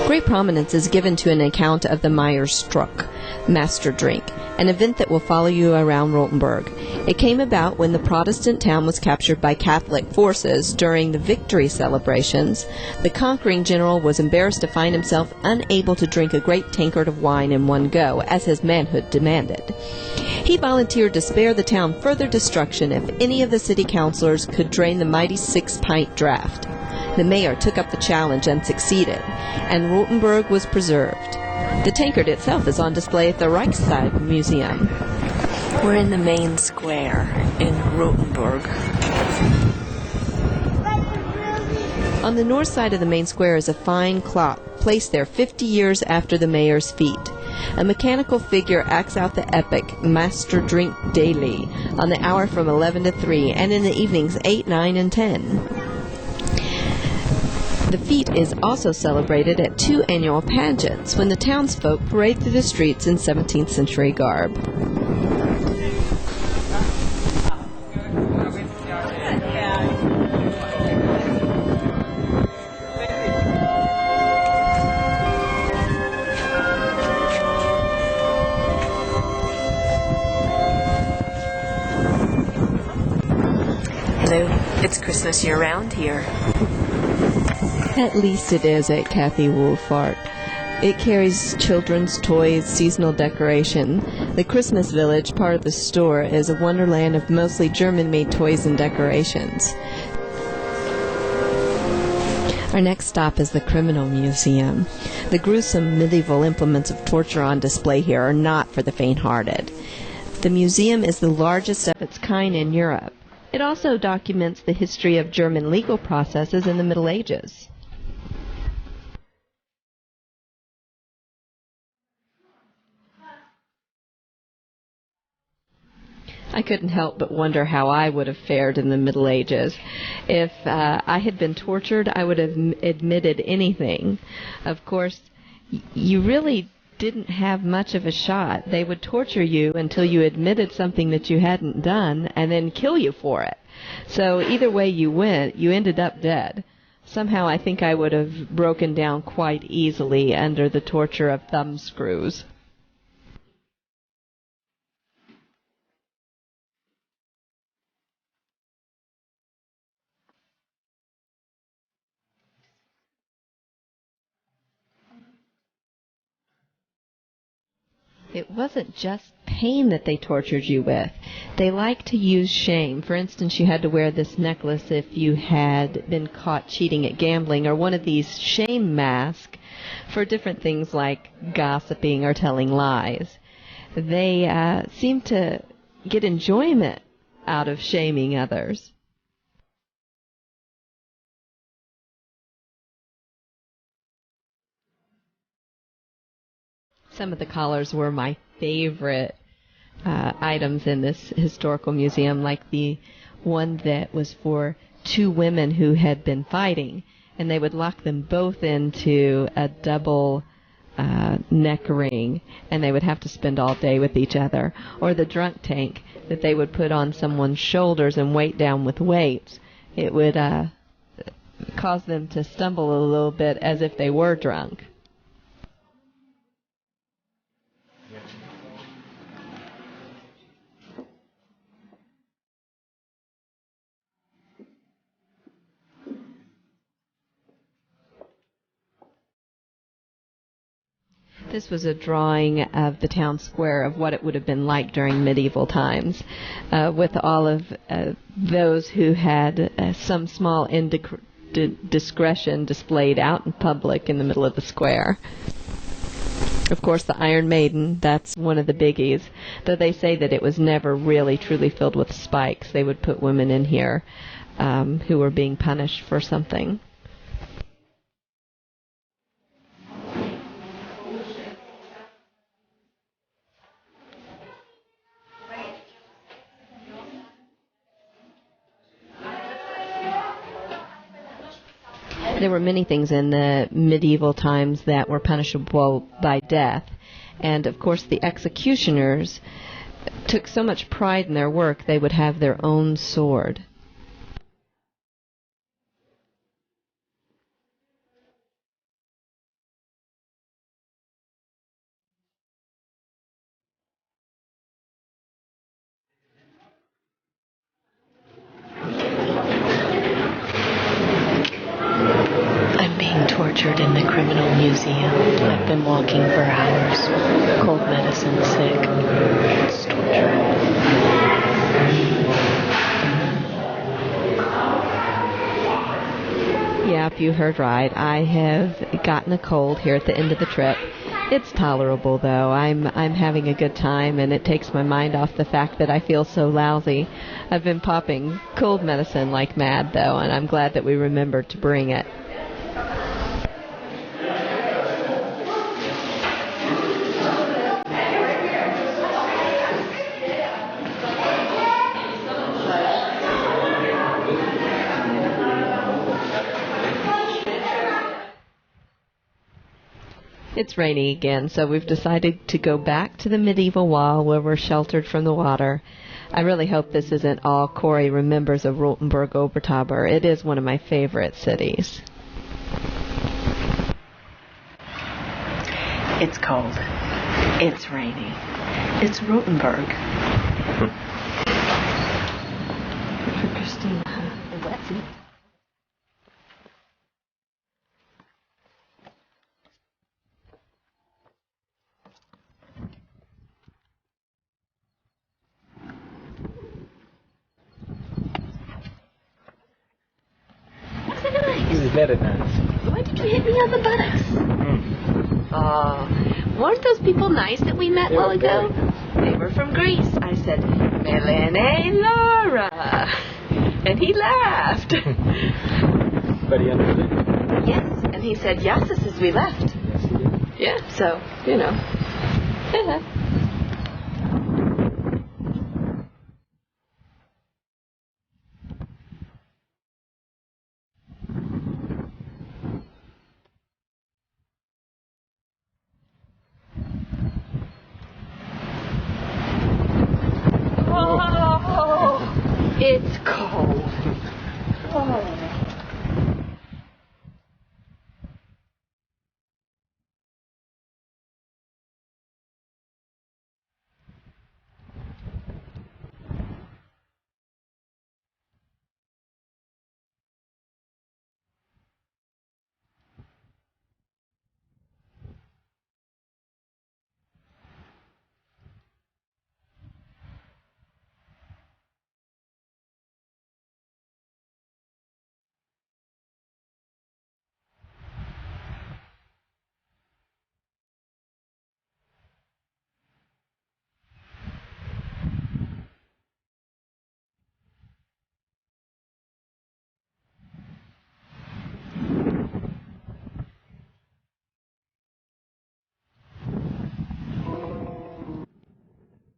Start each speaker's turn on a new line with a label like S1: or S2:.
S1: Great prominence is given to an account of the Meierstruck, master drink, an event that will follow you around Rothenburg. It came about when the Protestant town was captured by Catholic forces during the victory celebrations. The conquering general was embarrassed to find himself unable to drink a great tankard of wine in one go, as his manhood demanded. He volunteered to spare the town further destruction if any of the city councilors could drain the mighty 6-pint draught. The mayor took up the challenge and succeeded, and Rothenburg was preserved. The tankard itself is on display at the Reichstag Museum.
S2: We're in the main square in Rothenburg.
S1: On the north side of the main square is a fine clock, placed there 50 years after the mayor's feat. A mechanical figure acts out the epic Master Drink daily on the hour from 11 to 3, and in the evenings 8, 9, and 10. The feat is also celebrated at 2 annual pageants when the townsfolk parade through the streets in 17th century garb.
S2: Hello, it's Christmas year-round here.
S1: At least it is at Kathy Woolfart. It carries children's toys, seasonal decoration. The Christmas Village, part of the store, is a wonderland of mostly German-made toys and decorations. Our next stop is the Criminal Museum. The gruesome medieval implements of torture on display here are not for the faint-hearted. The museum is the largest of its kind in Europe. It also documents the history of German legal processes in the Middle Ages. I couldn't help but wonder how I would have fared in the Middle Ages. If I had been tortured, I would have admitted anything. Of course, you really didn't have much of a shot. They would torture you until you admitted something that you hadn't done and then kill you for it. So either way you went, you ended up dead. Somehow I think I would have broken down quite easily under the torture of thumb screws. It wasn't just pain that they tortured you with. They liked to use shame. For instance, you had to wear this necklace if you had been caught cheating at gambling, or one of these shame masks for different things like gossiping or telling lies. They seemed to get enjoyment out of shaming others. Some of the collars were my favorite items in this historical museum, like the one that was for 2 women who had been fighting, and they would lock them both into a double neck ring, and they would have to spend all day with each other. Or the drunk tank that they would put on someone's shoulders and weight down with weights. It would cause them to stumble a little bit as if they were drunk. This was a drawing of the town square of what it would have been like during medieval times, with all of those who had some small indiscretion displayed out in public in the middle of the square. Of course, the Iron Maiden, that's one of the biggies, though they say that it was never really truly filled with spikes. They would put women in here who were being punished for something. There were many things in the medieval times that were punishable by death. And, of course, the executioners took so much pride in their work, they would have their own sword.
S2: tortured in the criminal museum. I've been walking for hours. Cold medicine, sick. It's torture.
S1: Yep, you heard right. I have gotten a cold here at the end of the trip. It's tolerable, though. I'm having a good time, and it takes my mind off the fact that I feel so lousy. I've been popping cold medicine like mad, though, and I'm glad that we remembered to bring it. It's rainy again, so we've decided to go back to the medieval wall where we're sheltered from the water. I really hope this isn't all Cory remembers of Rothenburg over Tauber. It is one of my favorite cities.
S2: It's cold. It's rainy. It's Rothenburg.
S1: Christina, wet feet.
S3: Very nice.
S1: Why did you hit me on the buttocks? Oh, weren't those people nice that we met a while ago? They were from Greece. I said, Melene Laura. And he laughed.
S3: But he understood.
S1: Yes, and he said, yes, as we left.
S3: Yes, he did.
S1: Yeah, so, you know. Oh, it's cold. Oh.